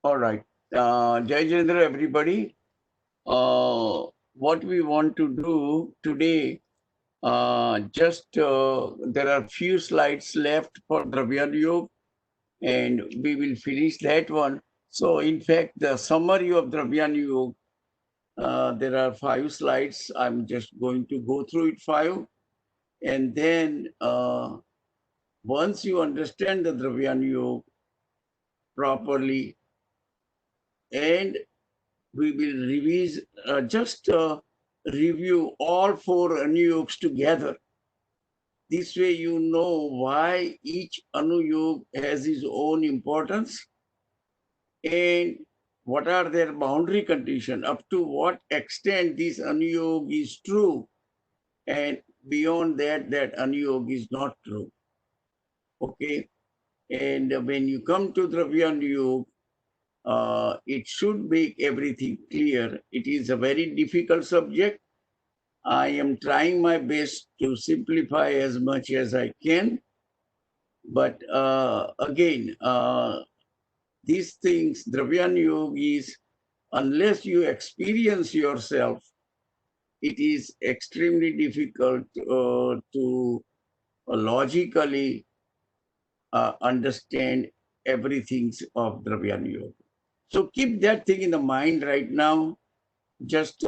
All right. Jai Jendra, everybody. What we want to do today, there are few slides left for Dravyanyog, and we will finish that one. So, in fact, the summary of Dravyanyog, there are 5 slides. I'm just going to go through it 5, and then once you understand the Dravyanyog properly, and we will review all 4 Anuyogs together. This way you know why each Anuyog has its own importance and what are their boundary conditions, up to what extent this Anuyog is true, and beyond that, that Anuyog is not true. Okay? And when you come to Dravyanyog, it should make everything clear. It is a very difficult subject. I am trying my best to simplify as much as I can. But again, these things, Dravyanyog is, unless you experience yourself, it is extremely difficult to logically understand everything of Dravyanyog. So keep that thing in the mind right now. Just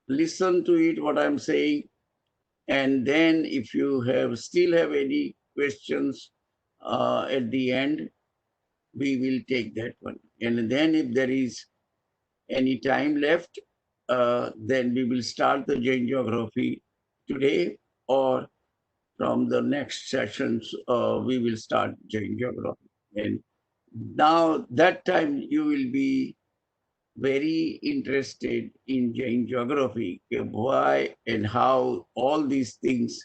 listen to it, what I'm saying. And then if you still have any questions at the end, we will take that one. And then if there is any time left, then we will start the Jain geography today, or from the next sessions, we will start Jain geography. And now that time you will be very interested in Jain geography, why and how all these things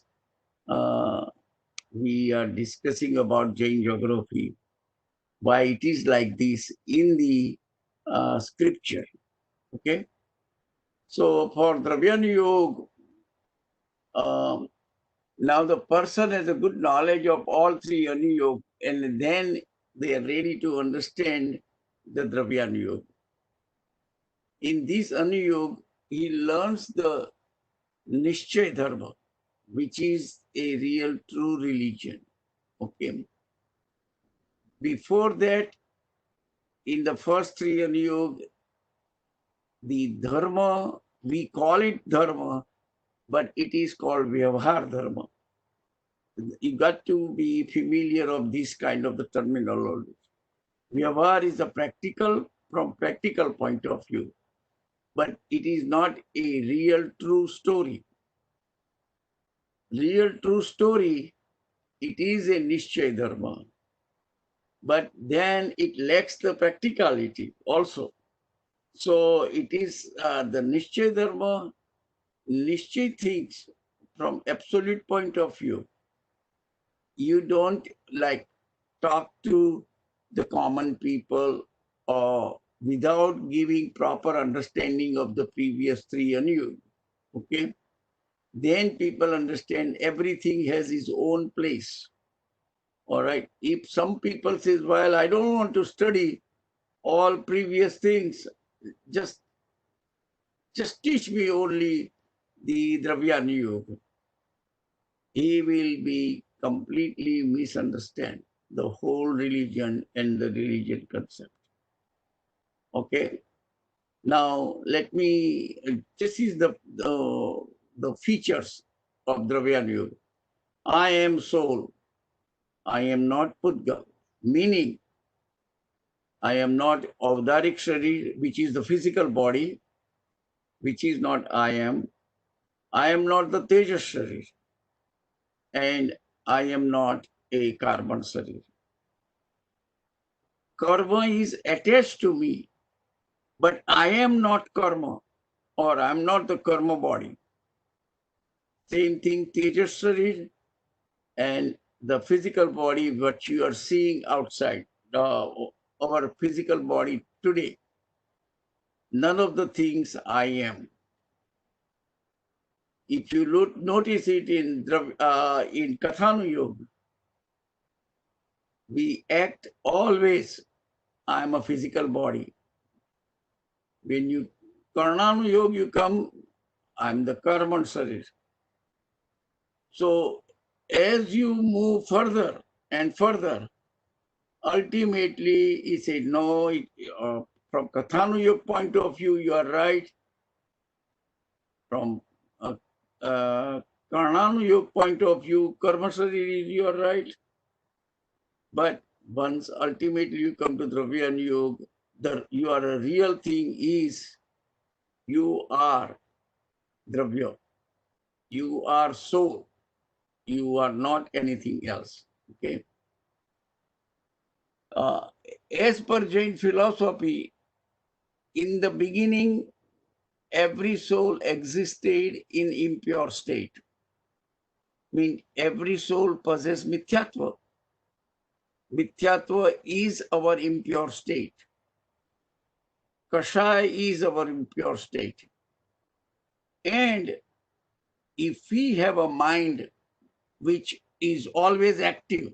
uh, we are discussing about Jain geography, why it is like this in the scripture. Okay, so for Dravyanyog, um, now the person has a good knowledge of all 3 Anuyog, and then they are ready to understand the Dravyanyog. In this Anuyog, he learns the Nishchay Dharma, which is a real true religion. Okay. Before that, in the first 3 Anuyog, the Dharma, we call it Dharma, but it is called Vyavhar Dharma. You got to be familiar of this kind of the terminology. Vyavhar is a practical, from practical point of view, but it is not a real true story. Real true story, it is a Nishchay Dharma, but then it lacks the practicality also. So it is the Nishchay Dharma, Nishchay thinks from absolute point of view. You don't like talk to the common people or without giving proper understanding of the previous 3 Anuyog. Okay? Then people understand everything has its own place. All right. If some people says, well, I don't want to study all previous things, just teach me only the Dravyanyog. He will be completely misunderstand the whole religion and the religion concept. Okay. Now let me. This is the features of Dravyanyog. I am soul. I am not Pudgal. Meaning, I am not Avdarik Sharir, which is the physical body, which is not I am. I am not the Tejas Sharir, and I am not a carbon Sharir. Karma is attached to me, but I am not karma, or I am not the karma body. Same thing, Tejas Sharir and the physical body, what you are seeing outside, our physical body today. None of the things I am. If you notice it in Kathanuyog, we act always I am a physical body. When you Charananuyog, you come, I am the karman sarir. So as you move further and further, ultimately he said, no, from Kathanuyog point of view, you are right. From Charananuyog point of view, karma sarir, you are right. But once ultimately you come to Dravyanyog, you are a real thing is you are Dravya. You are soul. You are not anything else. Okay. As per Jain philosophy, in the beginning, every soul existed in impure state. Mean every soul possesses mithyatva. Mithyatva is our impure state. Kashaya is our impure state. And if we have a mind which is always active,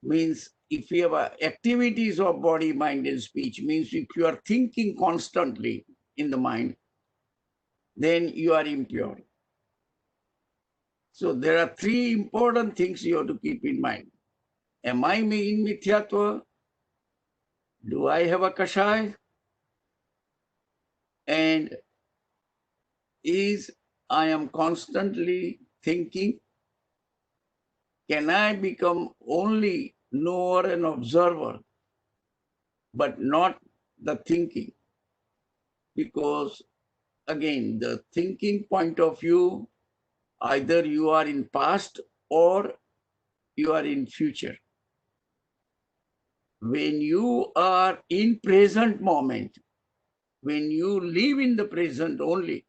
means if we have activities of body, mind, and speech, means if you are thinking constantly in the mind, then you are impure. So there are three important things you have to keep in mind. Am I in mithyatva? Do I have a kashaya? And I am constantly thinking? Can I become only knower and observer, but not the thinking? Because again, the thinking point of view, either you are in past or you are in future. When you are in present moment, when you live in the present only,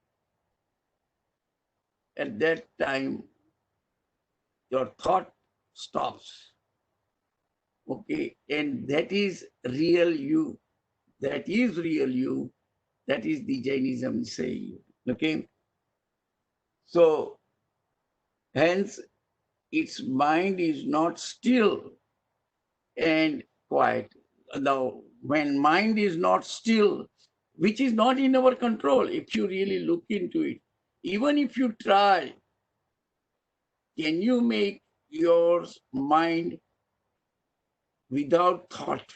at that time, your thought stops. Okay, and that is real you. That is real you. That is the Jainism saying. Okay, so hence its mind is not still and quiet. Now, when mind is not still, which is not in our control, if you really look into it, even if you try, can you make your mind without thought?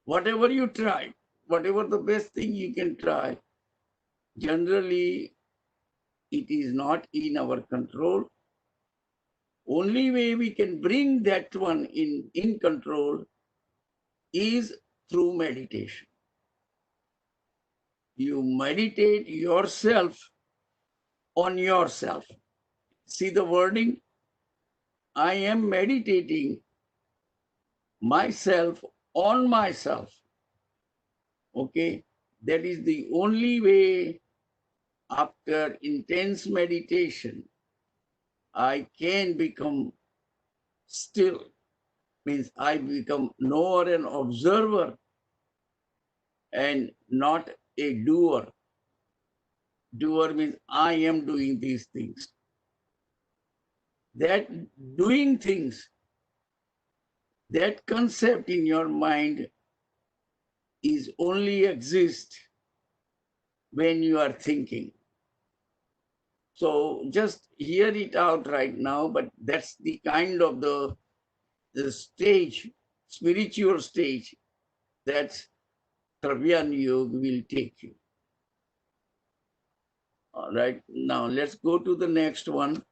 Whatever you try, whatever the best thing you can try, generally it is not in our control. Only way we can bring that one in control is through meditation. You meditate yourself on yourself. See the wording? I am meditating myself on myself. Okay, that is the only way. After intense meditation, I can become still, means I become knower and observer and not a doer. Doer means I am doing these things. That doing things, that concept in your mind is only exist when you are thinking. So just hear it out right now, but that's the kind of the stage, spiritual stage that Dravyanyog will take you. All right, now let's go to the next one.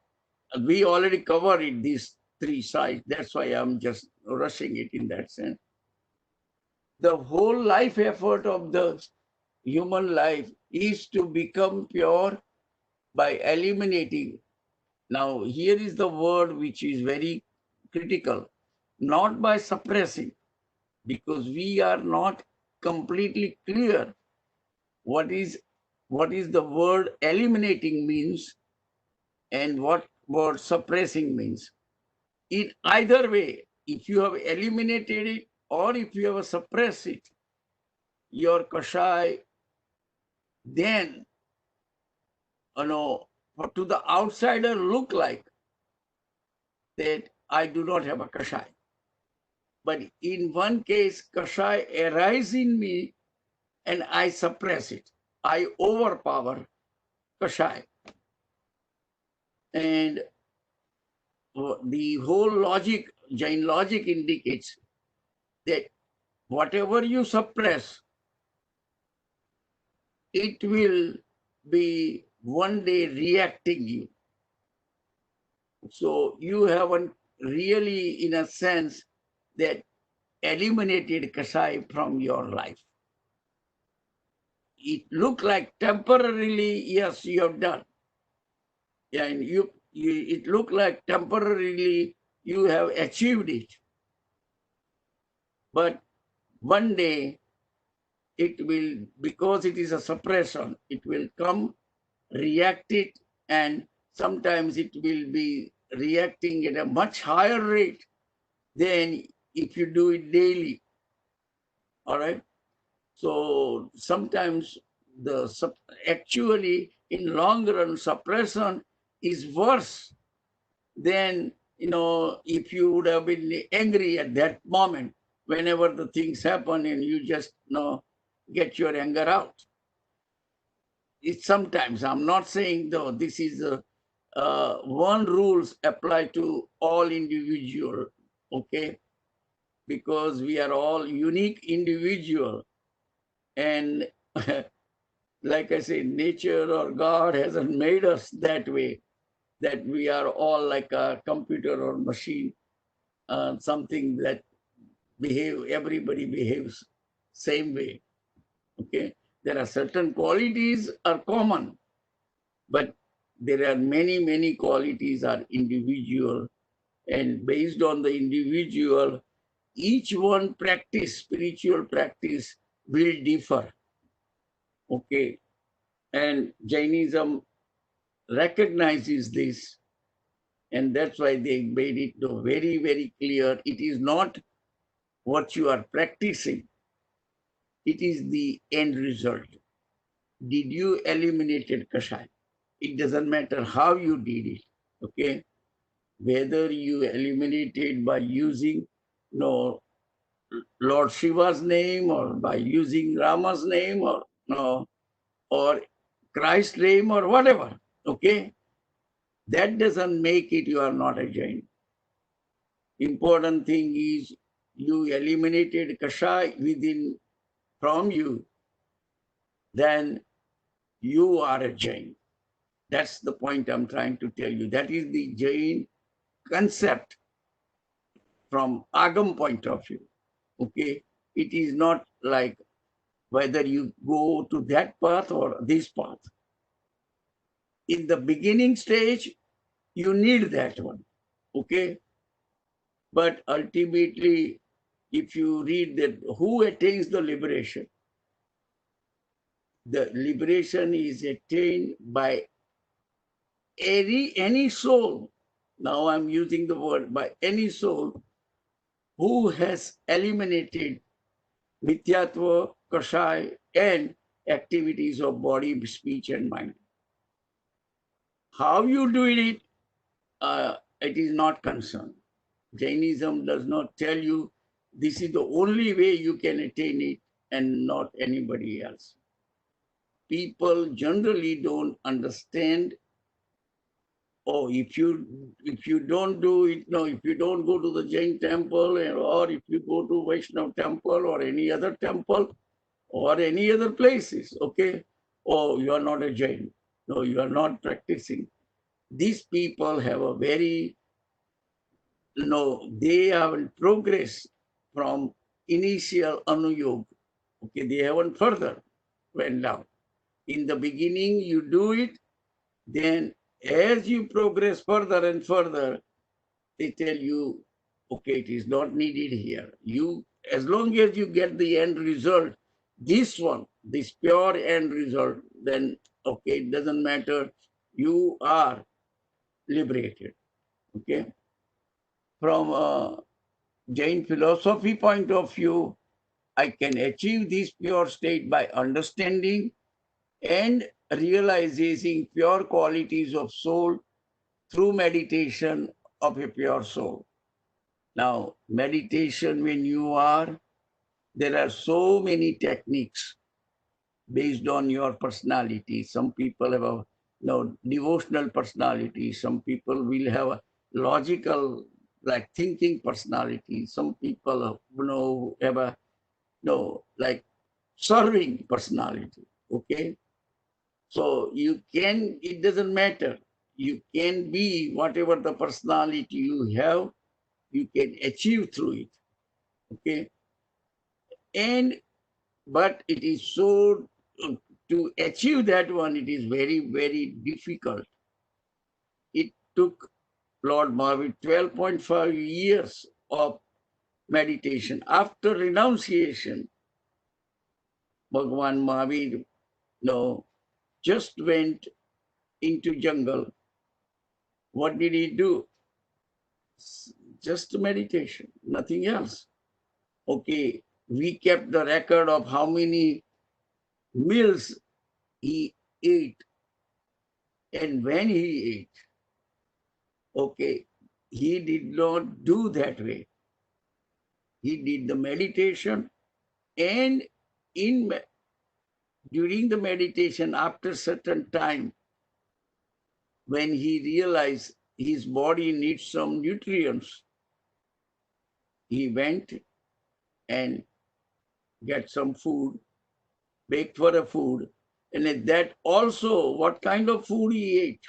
We already covered it, these three sides. That's why I'm just rushing it in that sense. The whole life effort of the human life is to become pure by eliminating. Now, here is the word which is very critical, not by suppressing, because we are not completely clear what is the word eliminating means and what word suppressing means. In either way, if you have eliminated it or if you have suppressed it, your kashai, then, to the outsider look like that I do not have a kashai. But in one case, Kashai arises in me and I suppress it. I overpower Kashai. And the whole logic, Jain logic indicates that whatever you suppress, it will be one day reacting you. So you haven't really, in a sense, that eliminated Kasai from your life. It looked like temporarily, yes, you have done. And it looked like temporarily you have achieved it. But one day it will, because it is a suppression, it will come, react it, and sometimes it will be reacting at a much higher rate than if you do it daily. All right. So sometimes actually in long run suppression is worse than, if you would have been angry at that moment whenever the things happen and you just get your anger out. It's sometimes, I'm not saying though this is one rules apply to all individual, okay? Because we are all unique individual, and like I say, nature or God hasn't made us that way, that we are all like a computer or machine, something that everybody behaves same way, okay? There are certain qualities are common, but there are many, many qualities are individual, and based on the individual, each one practice, spiritual practice will differ, okay? And Jainism recognizes this, and that's why they made it very, very clear. It is not what you are practicing, it is the end result. Did you eliminate Kashai? It doesn't matter how you did it, okay? Whether you eliminated by using Lord Shiva's name, or by using Rama's name, or Christ's name, or whatever, okay? That doesn't make it you are not a Jain. Important thing is you eliminated Kashai within from you, then you are a Jain. That's the point I'm trying to tell you. That is the Jain concept from Agam point of view. Okay, it is not like whether you go to that path or this path. In the beginning stage, you need that one. Okay, but ultimately, if you read that who attains the liberation is attained by any soul. Now I'm using the word by any soul who has eliminated Mithyatva, Kashai, and activities of body, speech, and mind. How you do it, it is not concerned. Jainism does not tell you this is the only way you can attain it and not anybody else. People generally don't understand, if you don't do it, if you don't go to the Jain temple, or if you go to Vaishnav temple or any other temple or any other places, okay, you are not a Jain. No, you are not practicing. These people have a very, they haven't progressed from initial Anuyog. Okay, they haven't further went down. In the beginning, you do it, then as you progress further and further, they tell you, okay, it is not needed here. As long as you get the end result, this pure end result, then okay, it doesn't matter. You are liberated. Okay. From a Jain philosophy point of view, I can achieve this pure state by understanding and realizing pure qualities of soul through meditation of a pure soul. Now, meditation, when you are, there are so many techniques based on your personality. Some people have a devotional personality. Some people will have a logical, like thinking personality. Some people, have a, like serving personality. Okay. So it doesn't matter. You can be whatever the personality you have, you can achieve through it. Okay. And but it is so to achieve that one, it is very, very difficult. It took Lord Mahavir 12.5 years of meditation. After renunciation, Bhagwan Mahavir just went into jungle. What did he do? Just meditation, nothing else. Okay, we kept the record of how many meals he ate and when he ate. Okay, he did not do that way. He did the meditation, and in during the meditation, after certain time, when he realized his body needs some nutrients, he went and get some food, baked for a food, and at that also, what kind of food he ate?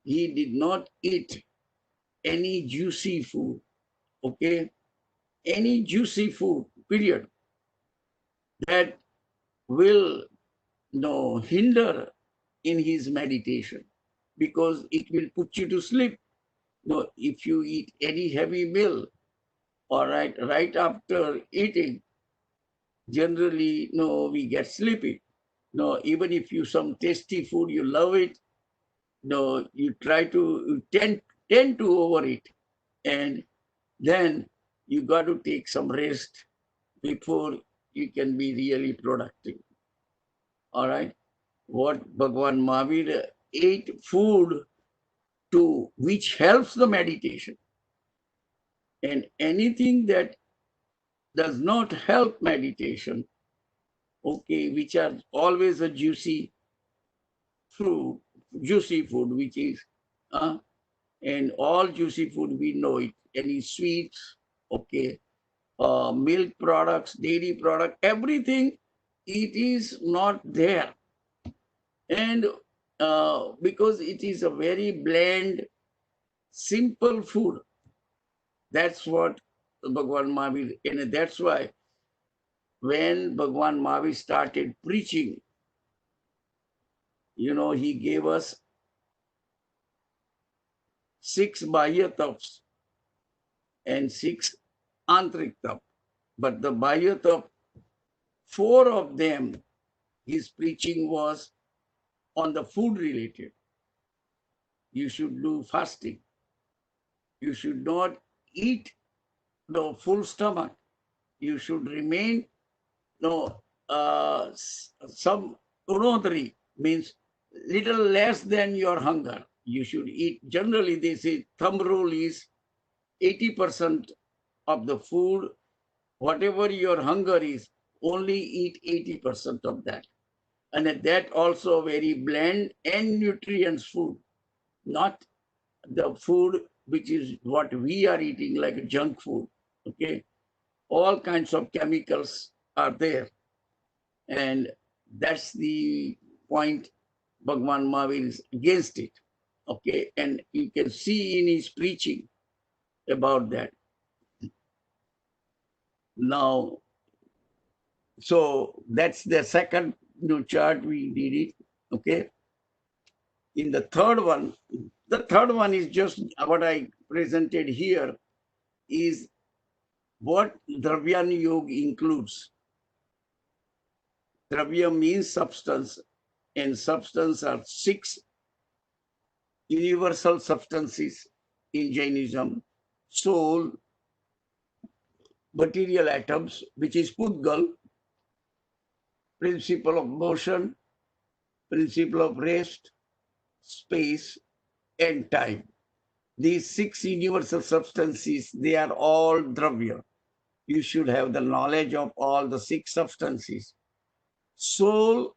He did not eat any juicy food. Okay, any juicy food, period, that will hinder in his meditation, because it will put you to sleep. If you eat any heavy meal, or right after eating, generally, we get sleepy. Even if you some tasty food, you love it, you tend to overeat, and then you got to take some rest before you can be really productive. All right. What Bhagwan Mahavir ate food to which helps the meditation, and anything that does not help meditation, okay, which are always a juicy food, which is, and all juicy food we know it. Any sweets, okay, milk products, dairy product, everything, it is not there. And because it is a very bland, simple food, that's what Bhagwan Mahavir, and that's why when Bhagwan Mahavir started preaching, he gave us 6 Bahya taps and 6 Antrik tap. But the Bahya tap, 4 of them, his preaching was on the food related. You should do fasting. You should not eat the full stomach. You should remain some unodri, means little less than your hunger. You should eat. Generally, they say thumb rule is 80% of the food, whatever your hunger is, only eat 80% of that. And that also very bland and nutrients food, not the food which is what we are eating, like junk food. Okay, all kinds of chemicals are there, and that's the point. Bhagwan Mahavir is against it. Okay, and you can see in his preaching about that. Now, so that's the second chart we did it. Okay. In the third one is just what I presented here, is what Dravyanyog includes. Dravya means substance, and substance are 6 universal substances in Jainism: soul, material atoms, which is Pudgal, principle of motion, principle of rest, space, and time. these 6 universal substances, they are all dravya. You should have the knowledge of all the 6 substances. Soul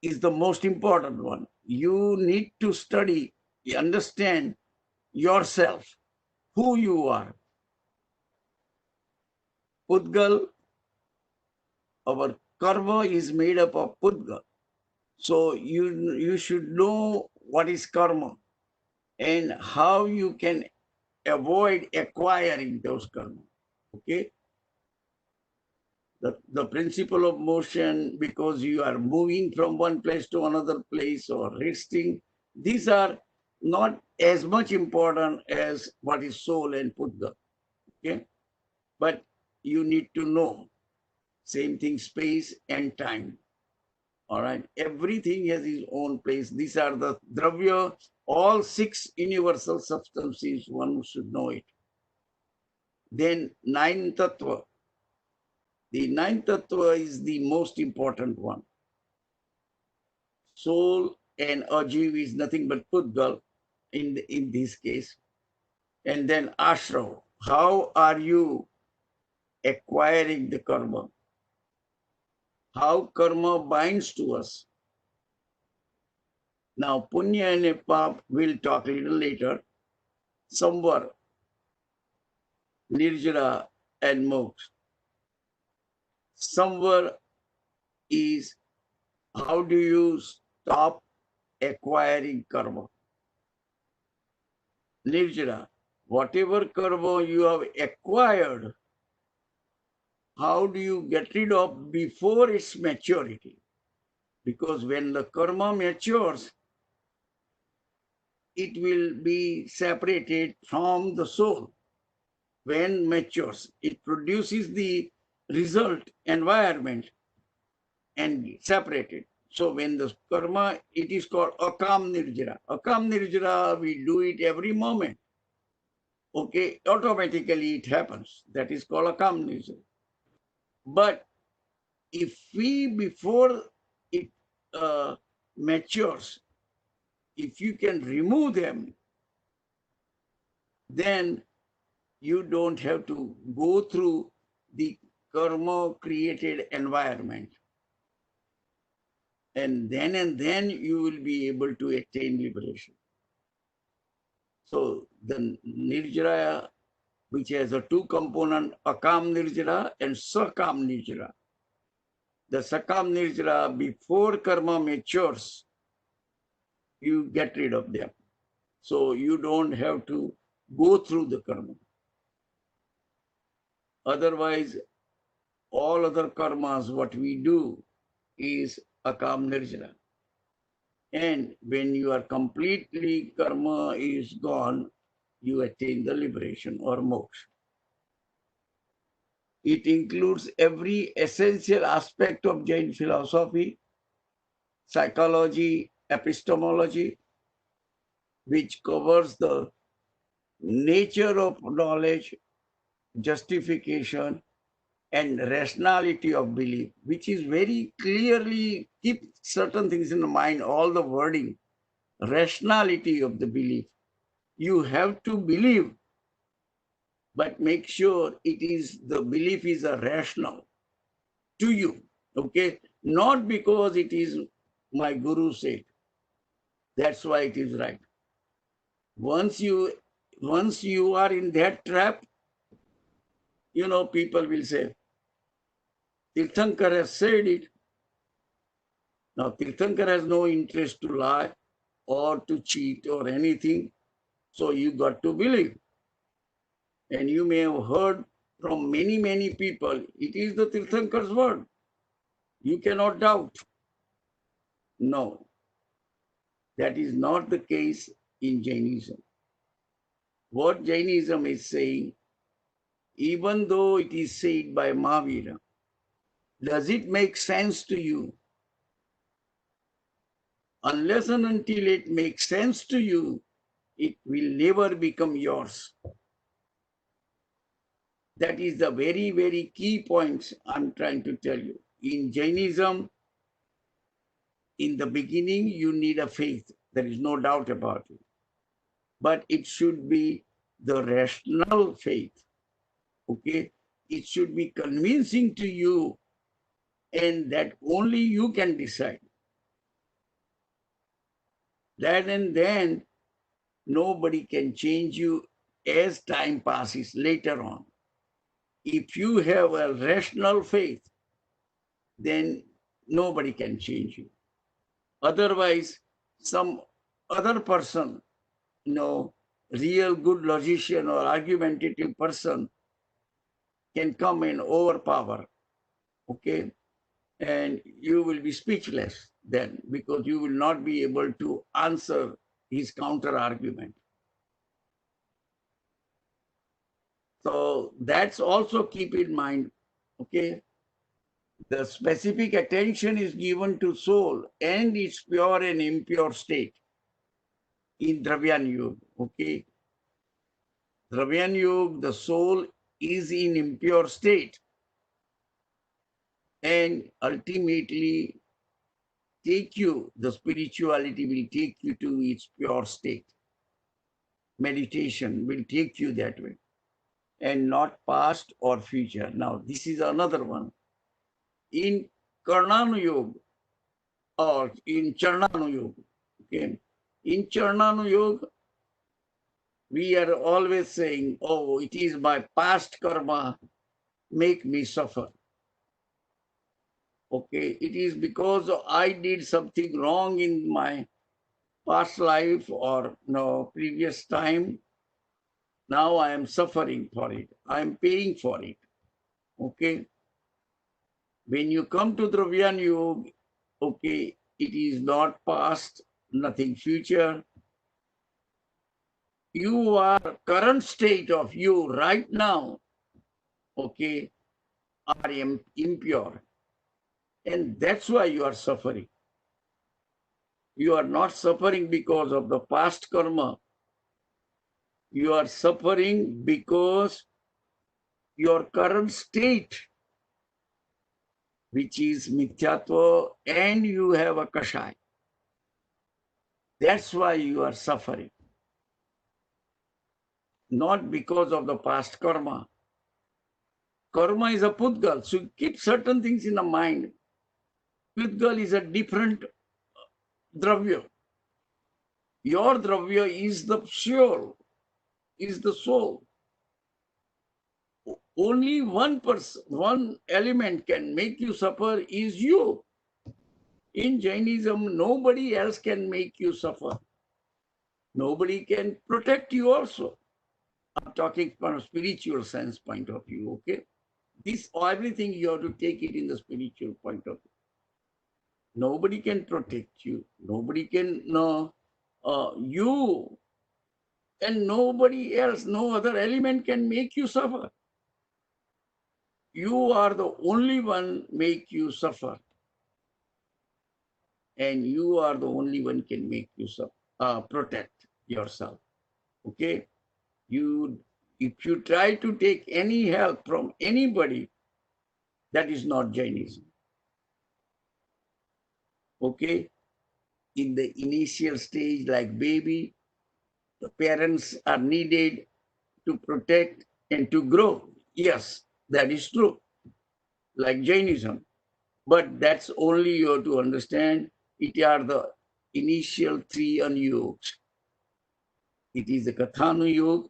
is the most important one. You need to study, understand yourself, who you are. Pudgal, our karma is made up of pudgal. So you should know what is karma and how you can avoid acquiring those karma. Okay? The principle of motion, because you are moving from one place to another place or resting, these are not as much important as what is soul and pudgal. Okay? But you need to know. Same thing, space and time. All right. Everything has its own place. These are the dravya, all 6 universal substances. One should know it. Then 9 tattva. The 9 tattva is the most important one. Soul and ajiv is nothing but pudgal in this case. And then ashrav. How are you acquiring the karma? How karma binds to us? Now, punya and pap we'll talk a little later. Samvar, nirjara, and moksha. Samvar is how do you stop acquiring karma? Nirjara, whatever karma you have acquired, how do you get rid of before its maturity? Because when the karma matures, it will be separated from the soul. When matures, it produces the result environment and separated. So when the karma, it is called akam nirjara. Akam nirjara, we do it every moment. Okay, automatically it happens. That is called akam nirjara. But if we, before it matures, if you can remove them, then you don't have to go through the karma created environment. And then you will be able to attain liberation. So the nirjara, which has a 2 component, akam nirjara and sakam nirjara. The sakam nirjara, before karma matures, you get rid of them. So you don't have to go through the karma. Otherwise, all other karmas, what we do is akam nirjara. And when you are completely, karma is gone, you attain the liberation or moksha. It includes every essential aspect of Jain philosophy, psychology, epistemology, which covers the nature of knowledge, justification, and rationality of belief, which is very clearly, keep certain things in the mind, all the wording, rationality of the belief. You have to believe, but make sure it is, the belief is a rational to you, okay? Not because it is my guru said, that's why it is right. Once you are in that trap, you know, people will say, Tirthankar has said it. Now, Tirthankar has no interest to lie or to cheat or anything. So you got to believe. And you may have heard from many, many people, it is the Tirthankar's word. You cannot doubt. No, that is not the case in Jainism. What Jainism is saying, even though it is said by Mahavira, does it make sense to you? Unless and until it makes sense to you, it will never become yours. That is the very, very key points I'm trying to tell you. In Jainism, in the beginning, you need a faith. There is no doubt about it. but it should be the rational faith. Okay, it should be convincing to you, and that only you can decide. That and then nobody can change you as time passes later on. If you have a rational faith, then nobody can change you. Otherwise, some other person, real good logician or argumentative person can come and overpower, okay? And you will be speechless then, because you will not be able to answer his counter argument. So that's also keep in mind, okay? The specific attention is given to soul and its pure and impure state in Dravyanyog, okay? Dravyanyog, the soul is in impure state and ultimately the spirituality will take you to its pure state. Meditation will take you that way and not past or future. Now, this is another one. In Karnanuyog or in Charananuyog, okay? In Charananuyog, we are always saying, oh, it is my past karma make me suffer. Okay, it is because I did something wrong in my past life or previous time. Now I am suffering for it. I am paying for it. Okay. When you come to Dravyanyog, okay, it is not past, nothing future. You are current state of you right now, okay, are impure. And that's why you are suffering. You are not suffering because of the past karma. You are suffering because your current state, which is mithyatva, and you have a kashai. That's why you are suffering. Not because of the past karma. Karma is a pudgal, so keep certain things in the mind. Pudgal is a different dravya. Your dravya is the soul, is the soul. Only one person, one element can make you suffer is you. In Jainism, nobody else can make you suffer. Nobody can protect you also. I'm talking from a spiritual sense point of view, okay? This, everything you have to take it in the spiritual point of view. Nobody can protect you. Nobody can know you, and nobody else, no other element can make you suffer. You are the only one make you suffer. And you are the only one can make you protect yourself. Okay? If you try to take any help from anybody, that is not Jainism. Okay? In the initial stage, like baby, the parents are needed to protect and to grow. Yes, that is true, like Jainism. But that's only you have to understand. It are the initial three Anuyogs. It is the Kathanuyog,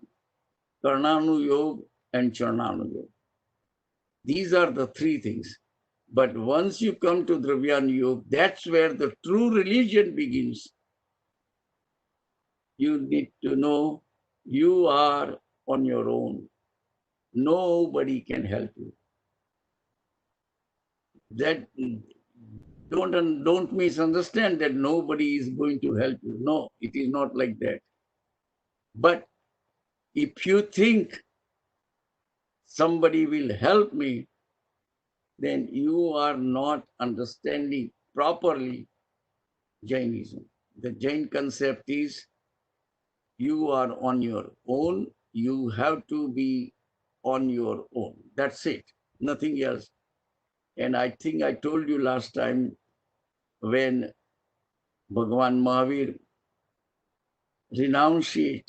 Karnanuyog, and Charananuyog. These are the three things. But once you come to Dravyanyog, that's where the true religion begins. You need to know you are on your own. Nobody can help you. That don't misunderstand that nobody is going to help you. No, it is not like that. But if you think somebody will help me, then you are not understanding properly Jainism. The Jain concept is you are on your own. You have to be on your own. That's it. Nothing else. And I think I told you last time when Bhagavan Mahavir renunciate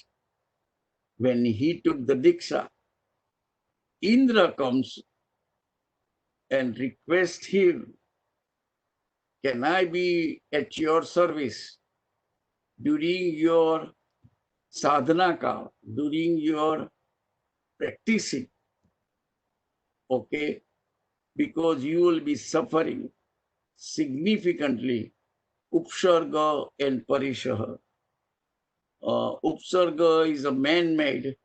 when he took the Diksha, Indra comes and requests him, can I be at your service during your sadhana ka, during your practicing, okay? Because you will be suffering significantly upsarga and parishaha. Upsarga is a man-made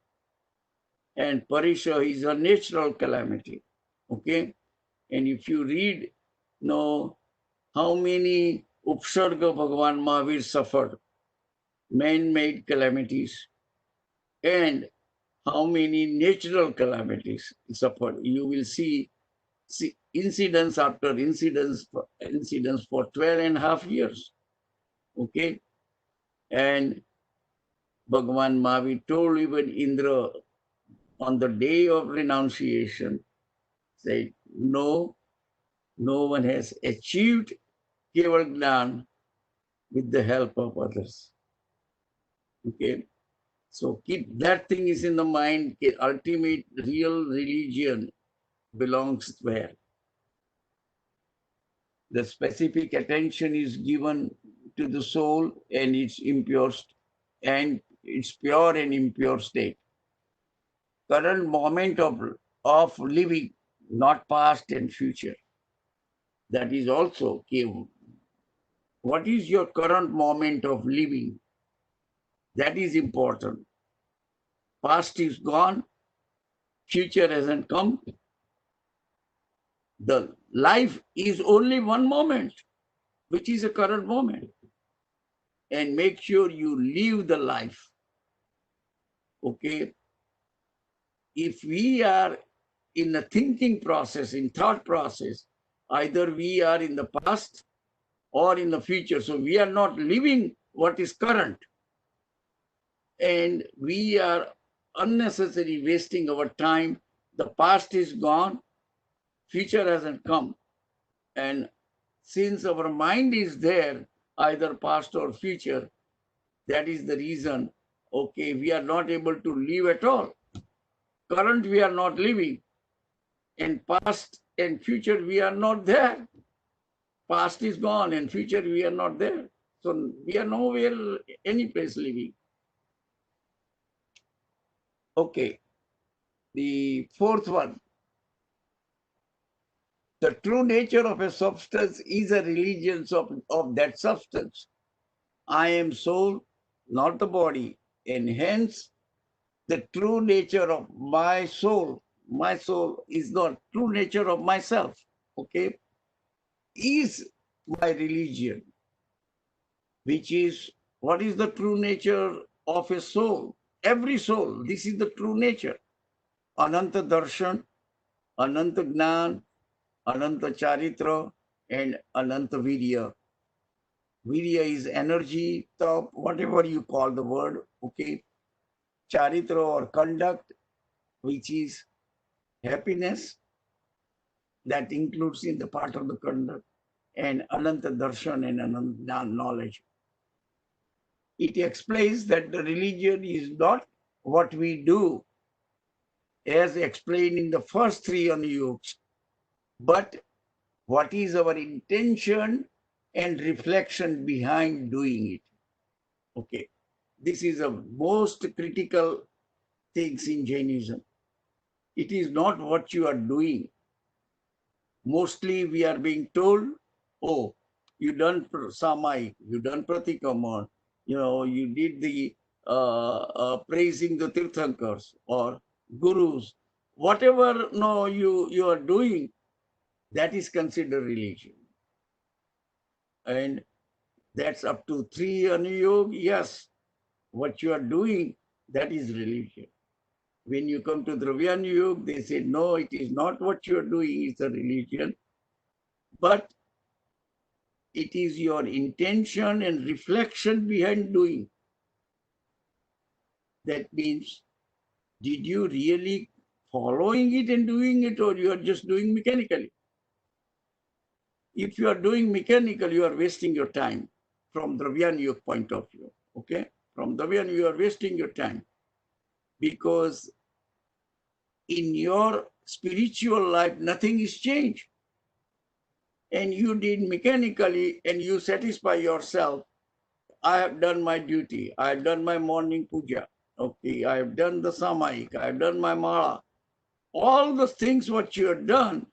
and parishaha is a natural calamity, okay? And if you read, know how many upsarga Bhagavan Mahavir suffered, man-made calamities, and how many natural calamities he suffered. You will see incidents after incidents for 12.5 years. Okay. And Bhagavan Mahavir told even Indra on the day of renunciation, said, no one has achieved Keval Gnan with the help of others. Okay. So keep that thing is in the mind. Ultimate real religion belongs where? The specific attention is given to the soul and its impure and its pure and impure state. Current moment of living, not past and future. That is also came. What is your current moment of living? That is important. Past is gone, future hasn't come. The life is only one moment, which is a current moment. And make sure you live the life. Okay. If we are in a thinking process, in thought process, either we are in the past or in the future. So we are not living what is current. And we are unnecessarily wasting our time. The past is gone, future hasn't come. And since our mind is there, either past or future, that is the reason, okay, we are not able to live at all. Current, we are not living. And past and future, we are not there. Past is gone and future, we are not there. So we are nowhere, any place living. Okay. The fourth one. The true nature of a substance is a religion of that substance. I am soul, not the body. And hence, the true nature of my soul is not true nature of myself, okay, is my religion, which is, what is the true nature of a soul? Every soul, this is the true nature. Ananta Darshan, Ananta Gnan, Ananta Charitra, and Ananta Virya. Virya is energy, top, whatever you call the word, okay. Charitra or conduct, which is happiness, that includes in the part of the conduct, and Ananta Darshan and Ananta knowledge. It explains that the religion is not what we do, as explained in the first three Anuyogs, but what is our intention and reflection behind doing it. Okay, this is a most critical things in Jainism. It is not what you are doing. Mostly we are being told, oh, you done samai, you done pratikama, you did the praising the tirthankars or gurus, whatever you are doing, that is considered religion. And that's up to 3 Anuyog. Yes, what you are doing, that is religion. When you come to Dravyanyog, they say, no, it is not what you are doing, it's a religion. But it is your intention and reflection behind doing. That means, did you really following it and doing it, or you are just doing mechanically? If you are doing mechanical, you are wasting your time from Dravyanyog point of view. Okay? From Dravyanyog, you are wasting your time. because in your spiritual life, nothing is changed. And you did mechanically and you satisfy yourself. I have done my duty. I have done my morning puja. Okay, I have done the samayik. I have done my mala. All the things what you have done,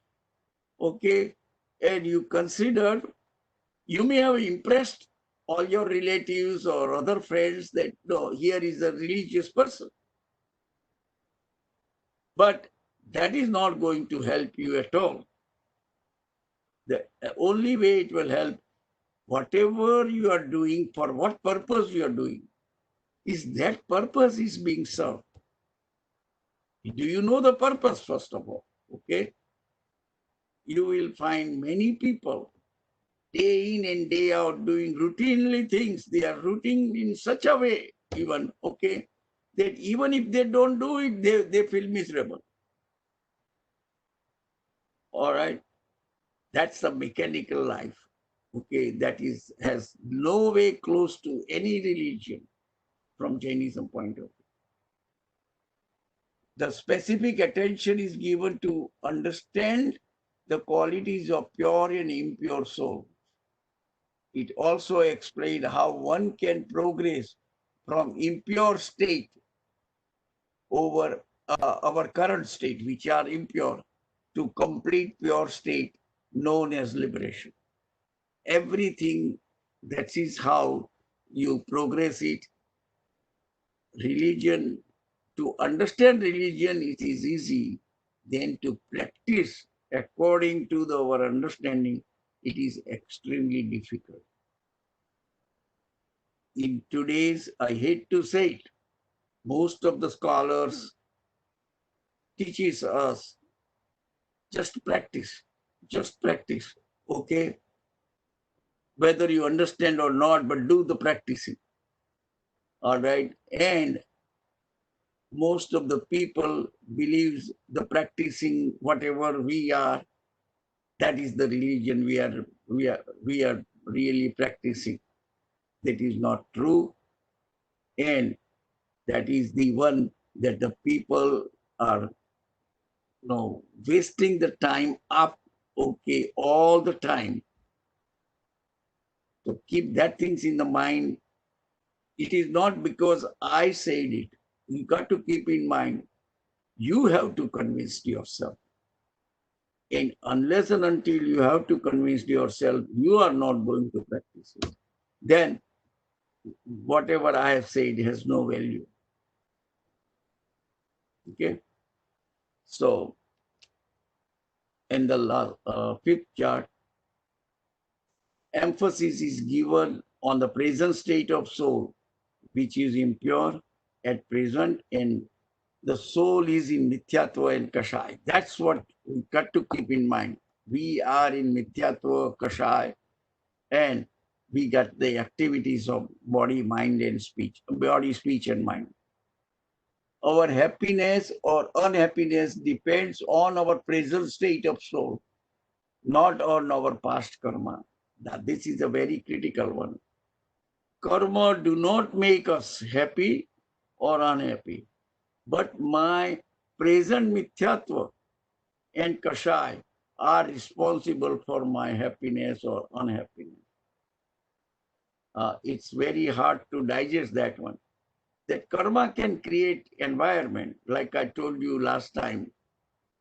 okay, and you consider, you may have impressed all your relatives or other friends that, no, here is a religious person. But that is not going to help you at all. The only way it will help, whatever you are doing, for what purpose you are doing, is that purpose is being served. Do you know the purpose, first of all? Okay. You will find many people day in and day out doing routinely things. They are routine in such a way, even, okay, that even if they don't do it, they feel miserable. All right. That's the mechanical life. Okay, that has no way close to any religion from Jainism point of view. The specific attention is given to understand the qualities of pure and impure soul. It also explained how one can progress from impure state over our current state, which are impure, to complete pure state known as liberation. Everything, that is how you progress it. Religion, to understand religion, it is easy. Then to practice according to our understanding, it is extremely difficult. In today's, I hate to say it, most of the scholars teaches us just practice, okay? Whether you understand or not, but do the practicing, all right? And most of the people believes the practicing whatever we are, that is the religion we are really practicing. That is not true, and that is the one that the people are wasting the time up, okay, all the time. So keep that things in the mind. It is not because I said it. You got to keep in mind, you have to convince yourself. And unless and until you have to convince yourself, you are not going to practice it. Then whatever I have said has no value. Okay. So in the last, fifth chart, emphasis is given on the present state of soul, which is impure at present, and the soul is in Mithyatva and Kashai. That's what we got to keep in mind. We are in Mithyatva, Kashai, and we got the activities of body, mind, and speech, body, speech, and mind. Our happiness or unhappiness depends on our present state of soul, not on our past karma. Now, this is a very critical one. Karma do not make us happy or unhappy, but my present mithyatva and kashai are responsible for my happiness or unhappiness. It's very hard to digest that one. That karma can create environment, like I told you last time,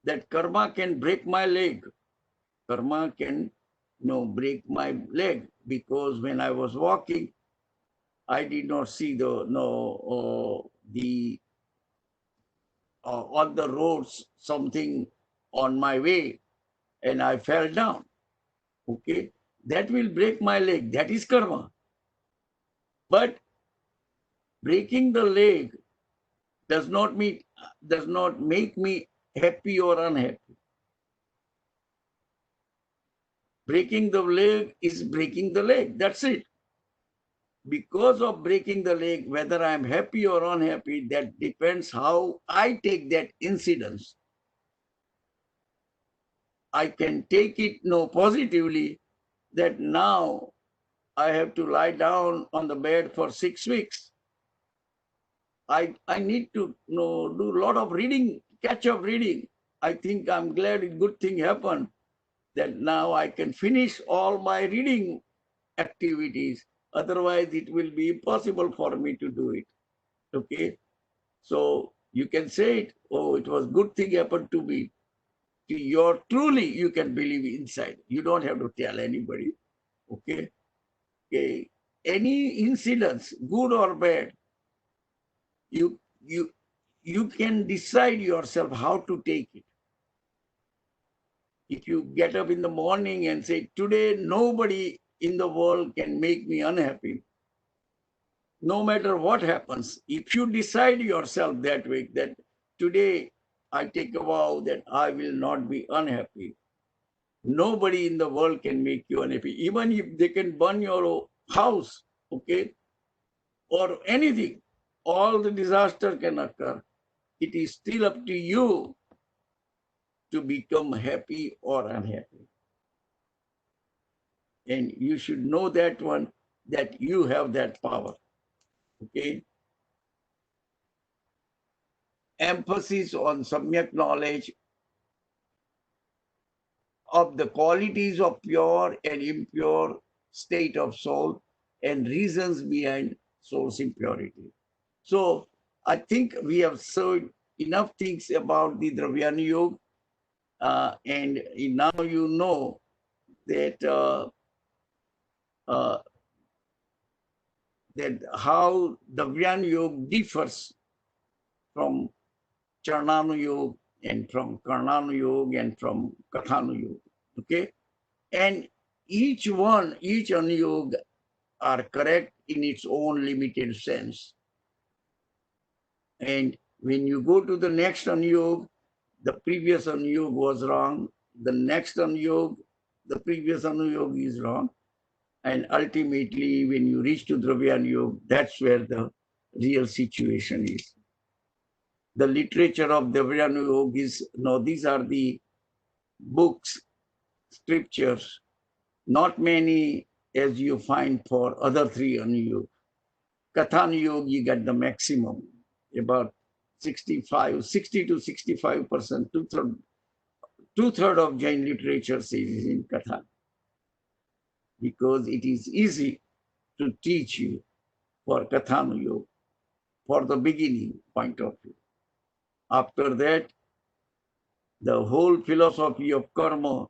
that karma can break my leg. Karma can break my leg, because when I was walking, I did not see on the roads something on my way, and I fell down. Okay, that will break my leg. That is karma. But breaking the leg does not make me happy or unhappy. Breaking the leg is breaking the leg. That's it. Because of breaking the leg, whether I'm happy or unhappy, that depends how I take that incidence. I can take it positively, that now I have to lie down on the bed for 6 weeks. I need to do a lot of reading, catch up reading. I think I'm glad a good thing happened that now I can finish all my reading activities. Otherwise, it will be impossible for me to do it. Okay. So you can say it, oh, it was good thing happened to me. Truly, you can believe inside. You don't have to tell anybody. Okay. Okay. Any incidents, good or bad, you you you can decide yourself how to take it. If you get up in the morning and say, today nobody in the world can make me unhappy, no matter what happens, if you decide yourself that way, that today I take a vow that I will not be unhappy, nobody in the world can make you unhappy. Even if they can burn your house, okay, or anything, all the disaster can occur. It is still up to you to become happy or unhappy. And you should know that one, that you have that power. Okay. Emphasis on samyak knowledge of the qualities of pure and impure state of soul and reasons behind soul's impurity. So I think we have said enough things about the Dravyanyog, and now you know that that how Dravyanyog differs from Charananuyog and from Karnanuyog and from Kathanuyog. Okay, and each Anuyog are correct in its own limited sense. And when you go to the next Anuyog, the previous Anuyog was wrong. The next Anuyog, the previous Anuyog is wrong. And ultimately, when you reach to Dravyanyog, that's where the real situation is. The literature of Dravyanyog is, no, these are the books, scriptures, not many as you find for other three Anuyog. Kathanuyog, you get the maximum, about 60 to 65%, two-thirds of Jain literature is in Katha, because it is easy to teach you for Kathanuyog, for the beginning point of view. After that, the whole philosophy of karma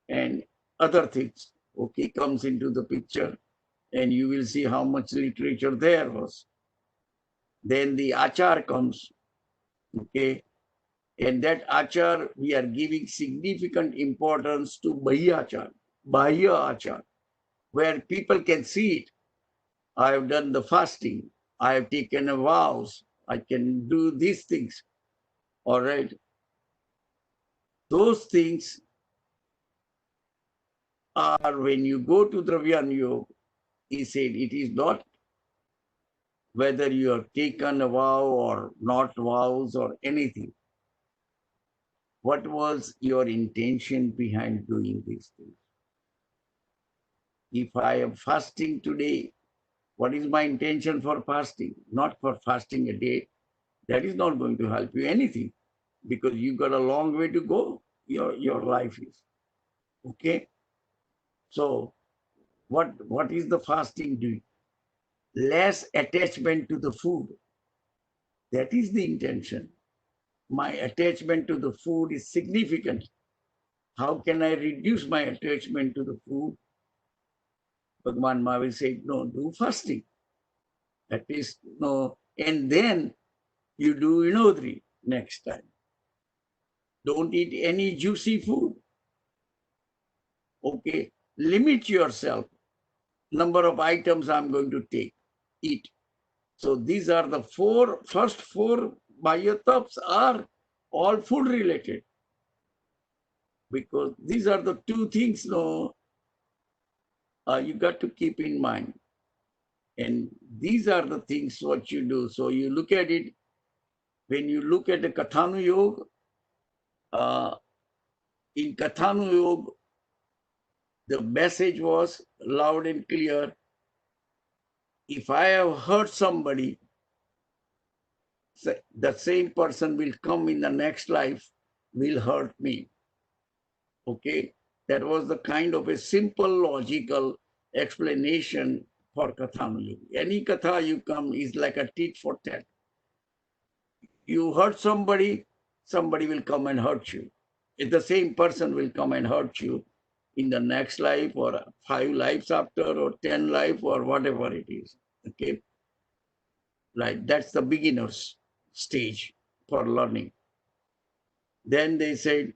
and other things, okay, comes into the picture, and you will see how much literature there was. Then the achar comes, okay, and that achar, we are giving significant importance to bahya achar, where people can see it. I have done the fasting, I have taken a vows, I can do these things. All right. Those things are, when you go to Dravyanyog, he said it is not whether you have taken a vow or not vows or anything. What was your intention behind doing these things? If I am fasting today, what is my intention for fasting? Not for fasting a day. That is not going to help you anything, because you got a long way to go. Your life is. Okay. So what is the fasting doing? Less attachment to the food. That is the intention. My attachment to the food is significant. How can I reduce my attachment to the food? Bhagwan Mahavir said, no, do fasting. At least, no, and then you do Inodri next time. Don't eat any juicy food. Okay, limit yourself. Number of items I'm going to eat. So these are the first four Bhayataps are all food related. Because these are the two things you got to keep in mind. And these are the things what you do. So you look at it, when you look at the Kathanuyog, in Kathanuyog, the message was loud and clear. If I have hurt somebody, the same person will come in the next life, will hurt me. Okay, that was the kind of a simple logical explanation for Kathanuyog. Any Katha you come is like a tit for tat. You hurt somebody, somebody will come and hurt you. If the same person will come and hurt you in the next life or 5 lives after or 10 life or whatever it is. Okay, right, that's the beginner's stage for learning. Then they said,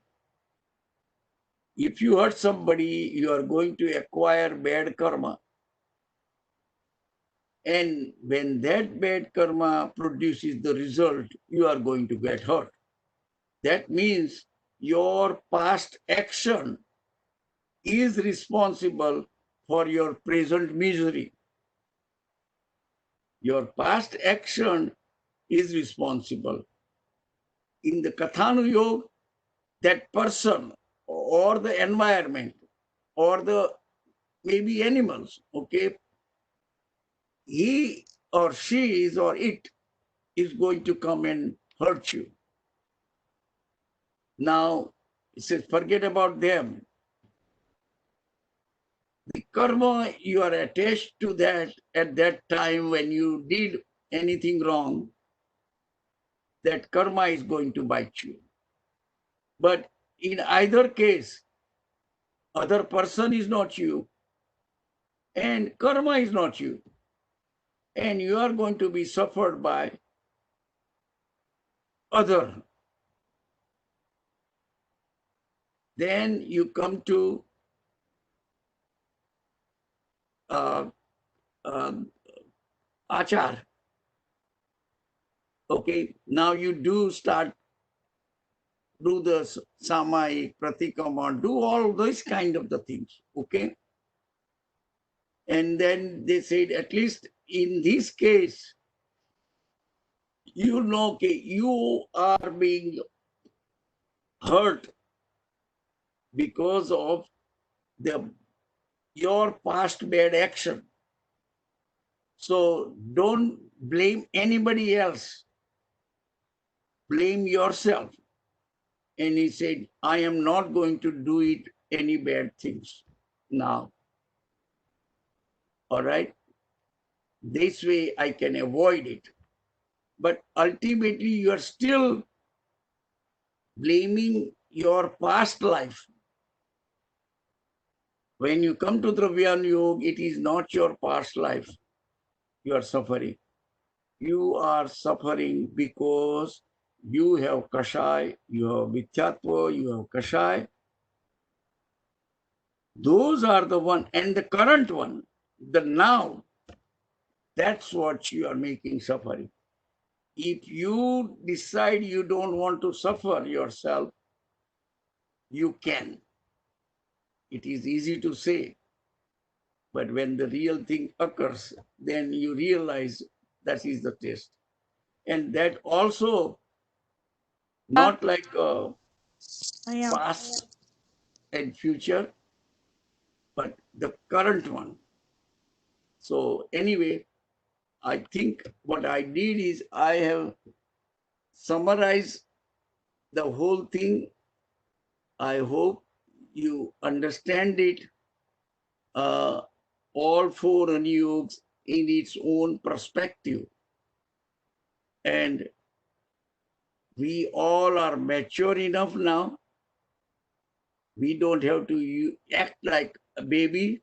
if you hurt somebody, you are going to acquire bad karma. And when that bad karma produces the result, you are going to get hurt. That means your past action is responsible for your present misery. Your past action is responsible. In the Kathanuyog, that person or the environment or the maybe animals, okay, he or she is or it is going to come and hurt you. Now, it says, forget about them. The karma you are attached to that at that time when you did anything wrong, that karma is going to bite you. But in either case, other person is not you and karma is not you. And you are going to be suffered by other. Then you come to achar. Okay, now you do start, do the samai, pratikama, do all those kind of the things, okay? And then they said, at least in this case, you know, okay, you are being hurt because of your past bad action. So don't blame anybody else. Blame yourself. And he said, I am not going to do it any bad things now. All right? This way I can avoid it. But ultimately you are still blaming your past life. When you come to Dravyanyog, it is not your past life you are suffering. You are suffering because you have kashai, you have mithyatva, you have kashai. Those are the one, and the current one, the now, that's what you are making suffering. If you decide you don't want to suffer yourself, you can. It is easy to say, but when the real thing occurs, then you realize that is the test. And that also not like past and future, but the current one. So anyway, I think what I did is I have summarized the whole thing. I hope you understand it. All 4 Anuyogs in its own perspective. And we all are mature enough now. We don't have to act like a baby,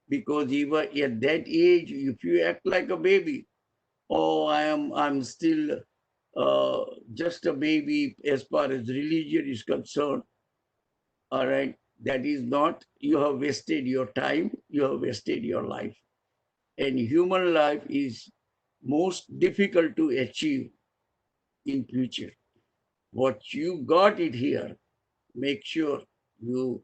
because even at that age, if you act like a baby, oh, I'm still just a baby as far as religion is concerned. All right, that is not, you have wasted your time, you have wasted your life. And human life is most difficult to achieve in future. What you got it here, make sure you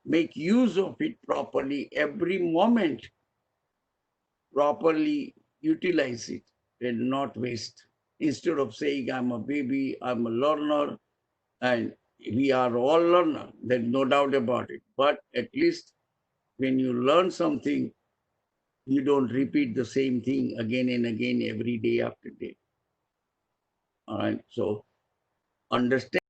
make use of it properly every moment, properly utilize it and not waste. Instead of saying, I'm a baby, I'm a learner, and we are all learners, there's no doubt about it. But at least when you learn something, You don't repeat the same thing again and again every day after day. All right. So understand